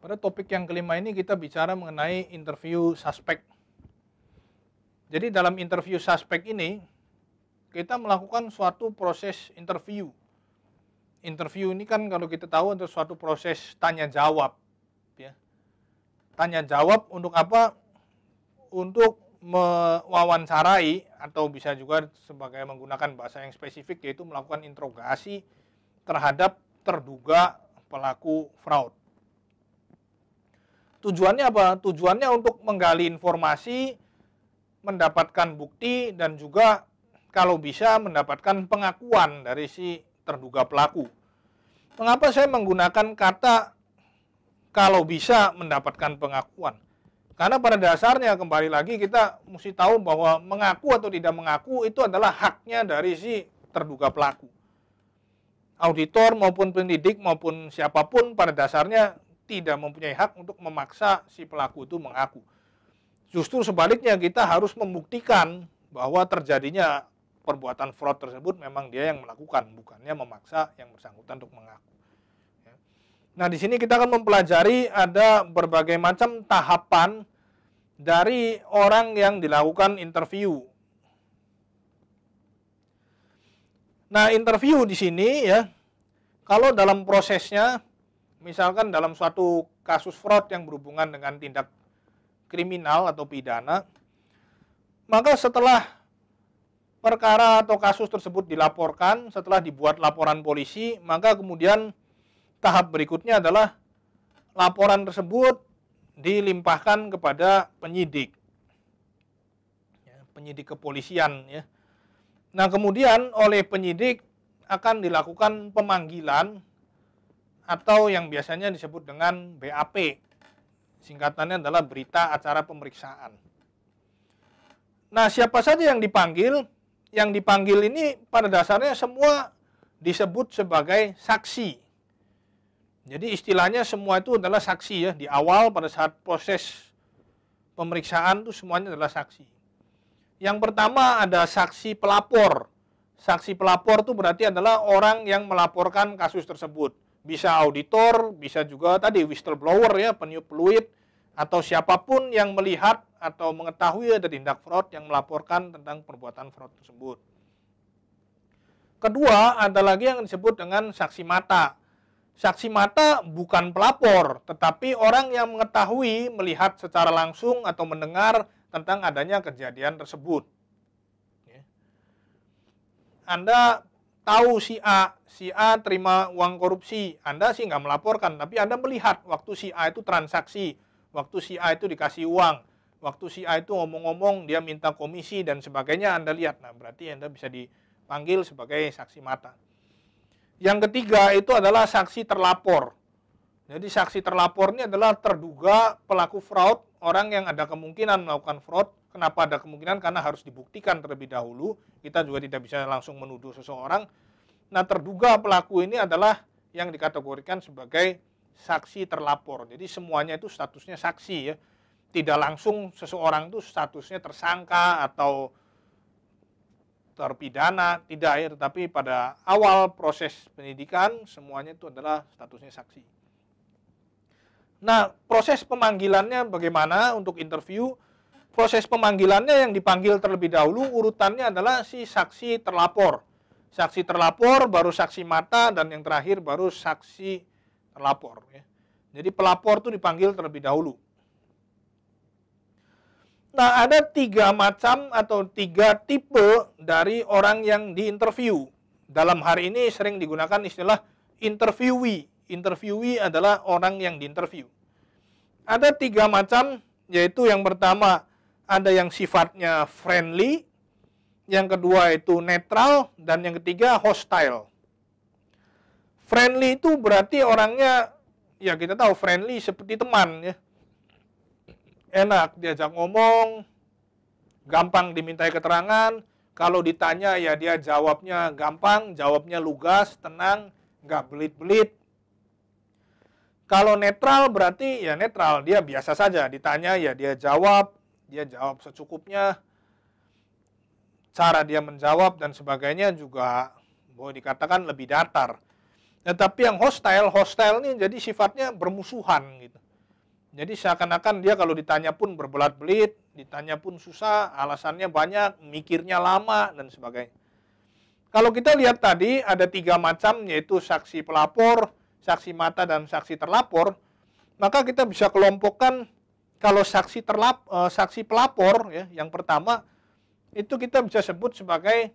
Pada topik yang kelima ini kita bicara mengenai interview suspek. Jadi dalam interview suspek ini kita melakukan suatu proses interview. Interview ini kan kalau kita tahu ada suatu proses tanya jawab, ya. Tanya jawab untuk apa? Untuk mewawancarai atau bisa juga sebagai menggunakan bahasa yang spesifik yaitu melakukan interogasi terhadap terduga pelaku fraud. Tujuannya apa? Tujuannya untuk menggali informasi, mendapatkan bukti, dan juga kalau bisa mendapatkan pengakuan dari si terduga pelaku. Mengapa saya menggunakan kata kalau bisa mendapatkan pengakuan? Karena pada dasarnya kembali lagi kita mesti tahu bahwa mengaku atau tidak mengaku itu adalah haknya dari si terduga pelaku. Auditor maupun penyidik maupun siapapun pada dasarnya tidak mempunyai hak untuk memaksa si pelaku itu mengaku. Justru sebaliknya kita harus membuktikan bahwa terjadinya perbuatan fraud tersebut memang dia yang melakukan, bukannya memaksa yang bersangkutan untuk mengaku. Nah, di sini kita akan mempelajari ada berbagai macam tahapan dari orang yang dilakukan interview. Nah, interview di sini ya, kalau dalam prosesnya misalkan dalam suatu kasus fraud yang berhubungan dengan tindak kriminal atau pidana, maka setelah perkara atau kasus tersebut dilaporkan, setelah dibuat laporan polisi, maka kemudian tahap berikutnya adalah laporan tersebut dilimpahkan kepada penyidik, penyidik kepolisian. Ya. Nah, kemudian oleh penyidik akan dilakukan pemanggilan atau yang biasanya disebut dengan BAP. Singkatannya adalah berita acara pemeriksaan. Nah, siapa saja yang dipanggil? Yang dipanggil ini pada dasarnya semua disebut sebagai saksi. Jadi istilahnya semua itu adalah saksi ya. Di awal pada saat proses pemeriksaan itu semuanya adalah saksi. Yang pertama ada saksi pelapor. Saksi pelapor itu berarti adalah orang yang melaporkan kasus tersebut. Bisa auditor, bisa juga tadi whistleblower ya, peniup peluit, atau siapapun yang melihat atau mengetahui ada tindak fraud yang melaporkan tentang perbuatan fraud tersebut. Kedua, ada lagi yang disebut dengan saksi mata. Saksi mata bukan pelapor, tetapi orang yang mengetahui, melihat secara langsung atau mendengar tentang adanya kejadian tersebut. Anda tahu si A terima uang korupsi, Anda sih nggak melaporkan, tapi Anda melihat waktu si A itu transaksi, waktu si A itu dikasih uang, waktu si A itu ngomong-ngomong, dia minta komisi dan sebagainya, Anda lihat. Nah, berarti Anda bisa dipanggil sebagai saksi mata. Yang ketiga itu adalah saksi terlapor. Jadi saksi terlapor ini adalah terduga pelaku fraud, orang yang ada kemungkinan melakukan fraud. Kenapa ada kemungkinan? Karena harus dibuktikan terlebih dahulu. Kita juga tidak bisa langsung menuduh seseorang. Nah, terduga pelaku ini adalah yang dikategorikan sebagai saksi terlapor. Jadi semuanya itu statusnya saksi ya. Tidak langsung seseorang itu statusnya tersangka atau terpidana, tidak ya. Tetapi pada awal proses penyidikan semuanya itu adalah statusnya saksi. Nah, proses pemanggilannya bagaimana untuk interview? Proses pemanggilannya yang dipanggil terlebih dahulu urutannya adalah si saksi terlapor. Saksi terlapor, baru saksi mata, dan yang terakhir baru saksi terlapor. Ya. Jadi pelapor itu dipanggil terlebih dahulu. Nah, ada 3 macam atau 3 tipe dari orang yang diinterview. Dalam hari ini sering digunakan istilah interviewee. Interviewee adalah orang yang diinterview. Ada 3 macam, yaitu yang pertama ada yang sifatnya friendly, yang kedua itu netral, dan yang ketiga hostile. Friendly itu berarti orangnya, ya kita tahu friendly seperti teman ya. Enak diajak ngomong, gampang dimintai keterangan, kalau ditanya ya dia jawabnya gampang, jawabnya lugas, tenang, nggak belit-belit. Kalau netral berarti ya netral, dia biasa saja, ditanya ya dia jawab secukupnya, cara dia menjawab dan sebagainya juga boleh dikatakan lebih datar. Tetapi yang hostile ini jadi sifatnya bermusuhan gitu. Jadi seakan-akan dia kalau ditanya pun berbelat-belit, ditanya pun susah, alasannya banyak, mikirnya lama, dan sebagainya. Kalau kita lihat tadi ada 3 macam, yaitu saksi pelapor, saksi mata, dan saksi terlapor, maka kita bisa kelompokkan kalau saksi pelapor, ya, yang pertama, itu kita bisa sebut sebagai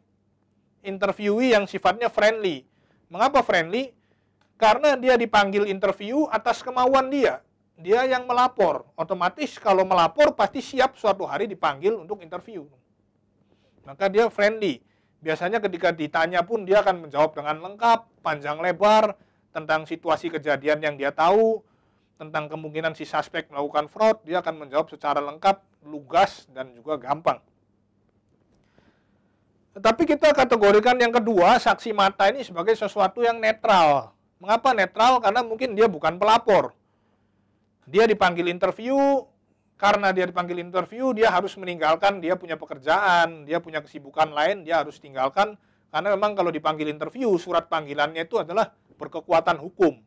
interviewee yang sifatnya friendly. Mengapa friendly? Karena dia dipanggil interview atas kemauan dia. Dia yang melapor. Otomatis kalau melapor pasti siap suatu hari dipanggil untuk interview. Maka dia friendly. Biasanya ketika ditanya pun dia akan menjawab dengan lengkap, panjang lebar, tentang situasi kejadian yang dia tahu, tentang kemungkinan si suspek melakukan fraud, dia akan menjawab secara lengkap, lugas, dan juga gampang. Tetapi kita kategorikan yang kedua, saksi mata ini sebagai sesuatu yang netral. Mengapa netral? Karena mungkin dia bukan pelapor. Dia dipanggil interview, karena dia dipanggil interview, dia harus meninggalkan, dia punya pekerjaan, dia punya kesibukan lain, dia harus tinggalkan. Karena memang kalau dipanggil interview, surat panggilannya itu adalah berkekuatan hukum.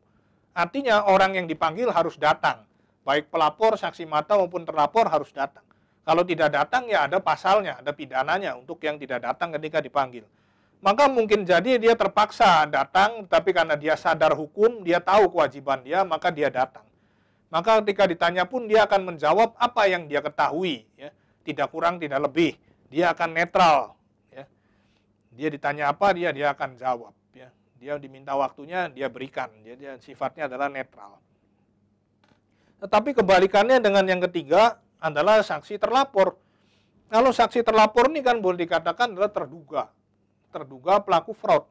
Artinya orang yang dipanggil harus datang. Baik pelapor, saksi mata maupun terlapor harus datang. Kalau tidak datang ya ada pasalnya, ada pidananya untuk yang tidak datang ketika dipanggil. Maka mungkin jadi dia terpaksa datang, tapi karena dia sadar hukum, dia tahu kewajiban dia, maka dia datang. Maka ketika ditanya pun dia akan menjawab apa yang dia ketahui, ya. Tidak kurang, tidak lebih. Dia akan netral. Ya. Dia ditanya apa, dia akan jawab. Ya. Dia diminta waktunya, dia berikan. Dia sifatnya adalah netral. Tetapi kebalikannya dengan yang ketiga adalah saksi terlapor. Kalau saksi terlapor ini kan boleh dikatakan adalah terduga pelaku fraud.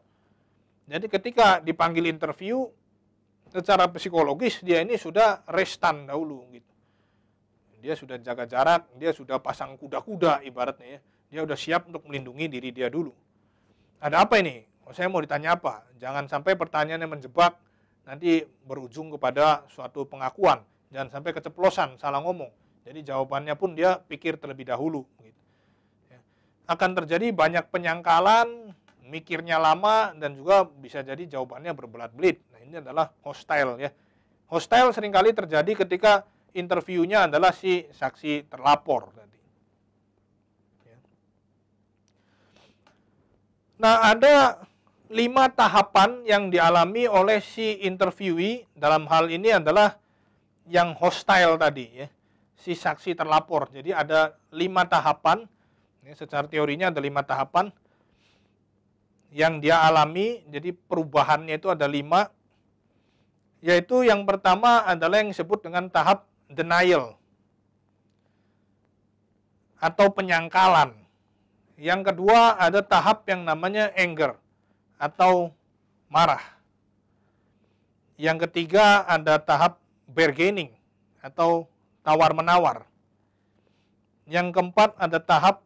Jadi ketika dipanggil interview, secara psikologis dia ini sudah restan dahulu gitu. Dia sudah jaga jarak, dia sudah pasang kuda-kuda ibaratnya ya. Dia sudah siap untuk melindungi diri dia dulu. Ada apa ini? Saya mau ditanya apa? Jangan sampai pertanyaannya menjebak, nanti berujung kepada suatu pengakuan. Jangan sampai keceplosan, salah ngomong. Jadi jawabannya pun dia pikir terlebih dahulu. Gitu. Ya. Akan terjadi banyak penyangkalan, mikirnya lama, dan juga bisa jadi jawabannya berbelat-belit. Nah, ini adalah hostile ya. Hostile seringkali terjadi ketika interviewnya adalah si saksi terlapor tadi. Ya. Nah, ada 5 tahapan yang dialami oleh si interviewee, dalam hal ini adalah yang hostile tadi ya, si saksi terlapor. Jadi ada 5 tahapan, ya, secara teorinya ada 5 tahapan yang dia alami. Jadi perubahannya itu ada 5, yaitu yang pertama adalah yang disebut dengan tahap denial atau penyangkalan. Yang kedua ada tahap yang namanya anger atau marah. Yang ketiga ada tahap bargaining atau tawar-menawar. Yang keempat ada tahap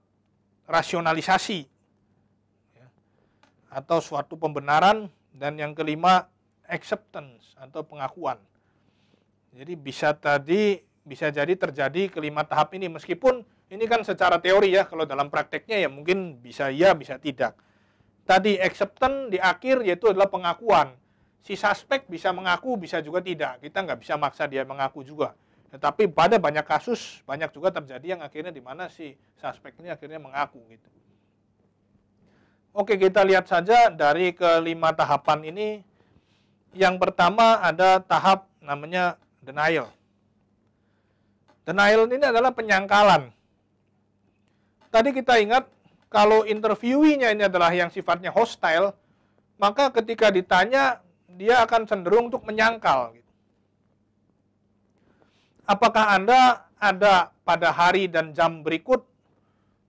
rasionalisasi atau suatu pembenaran, dan yang kelima acceptance atau pengakuan. Jadi bisa jadi terjadi kelima tahap ini, meskipun ini kan secara teori ya, kalau dalam prakteknya ya mungkin bisa iya, bisa tidak. Tadi acceptance di akhir yaitu adalah pengakuan. Si suspek bisa mengaku, bisa juga tidak. Kita nggak bisa maksa dia mengaku juga. Tetapi pada banyak kasus, banyak juga terjadi yang akhirnya di mana si suspek ini akhirnya mengaku gitu. Oke, kita lihat saja dari kelima tahapan ini. Yang pertama ada tahap namanya denial. Denial ini adalah penyangkalan. Tadi kita ingat kalau interviewee-nya ini adalah yang sifatnya hostile, maka ketika ditanya dia akan cenderung untuk menyangkal. Apakah Anda ada pada hari dan jam berikut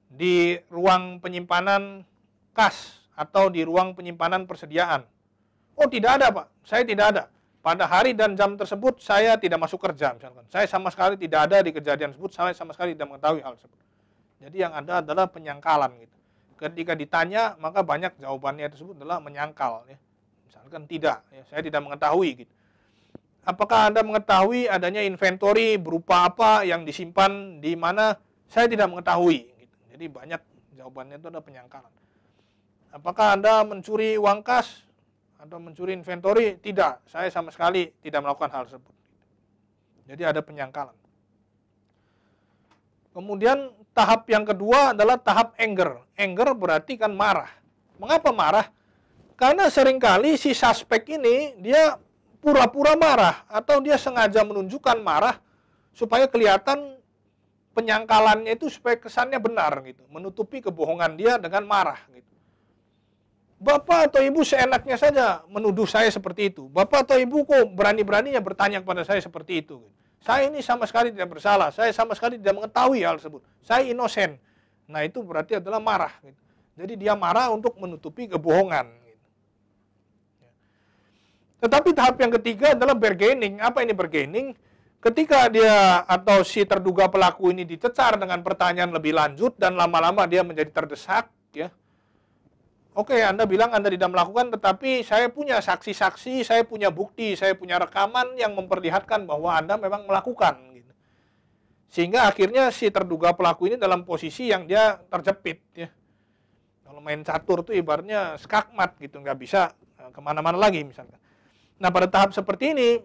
di ruang penyimpanan kas atau di ruang penyimpanan persediaan? Oh, tidak ada, Pak. Saya tidak ada. Pada hari dan jam tersebut saya tidak masuk kerja misalkan. Saya sama sekali tidak ada di kejadian tersebut, saya sama sekali tidak mengetahui hal tersebut. Jadi yang ada adalah penyangkalan gitu. Ketika ditanya, maka banyak jawabannya tersebut adalah menyangkal ya. Misalkan tidak, ya, saya tidak mengetahui gitu. Apakah Anda mengetahui adanya inventory berupa apa yang disimpan di mana? Saya tidak mengetahui gitu. Jadi banyak jawabannya itu adalah penyangkalan. Apakah Anda mencuri uang kas atau mencuri inventory? Tidak, saya sama sekali tidak melakukan hal tersebut. Jadi ada penyangkalan. Kemudian tahap yang kedua adalah tahap anger. Anger berarti kan marah. Mengapa marah? Karena seringkali si suspek ini dia pura-pura marah atau dia sengaja menunjukkan marah supaya kelihatan penyangkalannya itu supaya kesannya benar gitu, menutupi kebohongan dia dengan marah gitu. Bapak atau Ibu seenaknya saja menuduh saya seperti itu. Bapak atau Ibu kok berani-beraninya bertanya kepada saya seperti itu. Saya ini sama sekali tidak bersalah, saya sama sekali tidak mengetahui hal tersebut. Saya inosen. Nah, itu berarti adalah marah gitu. Jadi dia marah untuk menutupi kebohongan gitu. Tetapi tahap yang ketiga adalah bargaining. Apa ini bargaining? Ketika dia atau si terduga pelaku ini dicecar dengan pertanyaan lebih lanjut dan lama-lama dia menjadi terdesak, ya. Oke, Anda bilang Anda tidak melakukan, tetapi saya punya saksi-saksi, saya punya bukti, saya punya rekaman yang memperlihatkan bahwa Anda memang melakukan. Gitu. Sehingga akhirnya si terduga pelaku ini dalam posisi yang dia terjepit. Ya. Kalau main catur itu ibaratnya skakmat, gitu, nggak bisa kemana-mana lagi misalkan. Nah, pada tahap seperti ini,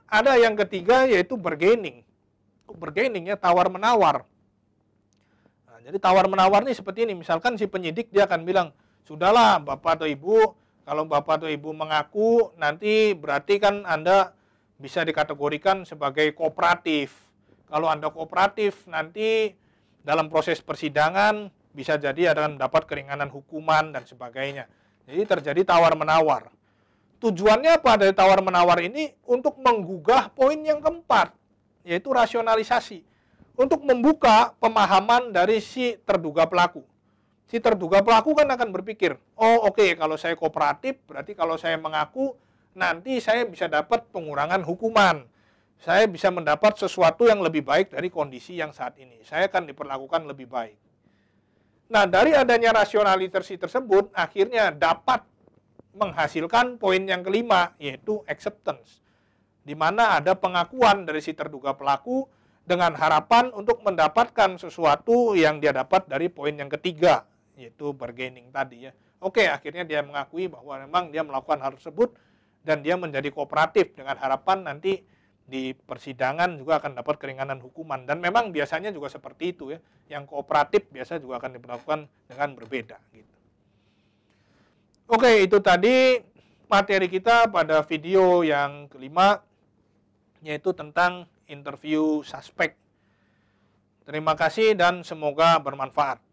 ada yang ketiga yaitu bargaining. Bargaining ya, tawar-menawar. Nah, jadi tawar-menawar ini seperti ini, misalkan si penyidik dia akan bilang, sudahlah Bapak atau Ibu, kalau Bapak atau Ibu mengaku, nanti berarti kan Anda bisa dikategorikan sebagai kooperatif. Kalau Anda kooperatif, nanti dalam proses persidangan bisa jadi akan mendapat keringanan hukuman dan sebagainya. Jadi terjadi tawar-menawar. Tujuannya apa dari tawar-menawar ini? Untuk menggugah poin yang keempat, yaitu rasionalisasi. Untuk membuka pemahaman dari si terduga pelaku. Si terduga pelaku kan akan berpikir, oh oke, kalau saya kooperatif, berarti kalau saya mengaku, nanti saya bisa dapat pengurangan hukuman. Saya bisa mendapat sesuatu yang lebih baik dari kondisi yang saat ini. Saya akan diperlakukan lebih baik. Nah, dari adanya rasionalisasi tersebut, akhirnya dapat menghasilkan poin yang kelima, yaitu acceptance. Di mana ada pengakuan dari si terduga pelaku dengan harapan untuk mendapatkan sesuatu yang dia dapat dari poin yang ketiga, yaitu bargaining tadi ya. Oke, akhirnya dia mengakui bahwa memang dia melakukan hal tersebut dan dia menjadi kooperatif dengan harapan nanti di persidangan juga akan dapat keringanan hukuman. Dan memang biasanya juga seperti itu ya. Yang kooperatif biasa juga akan diperlakukan dengan berbeda gitu. Oke, itu tadi materi kita pada video yang kelima, yaitu tentang interview suspek. Terima kasih dan semoga bermanfaat.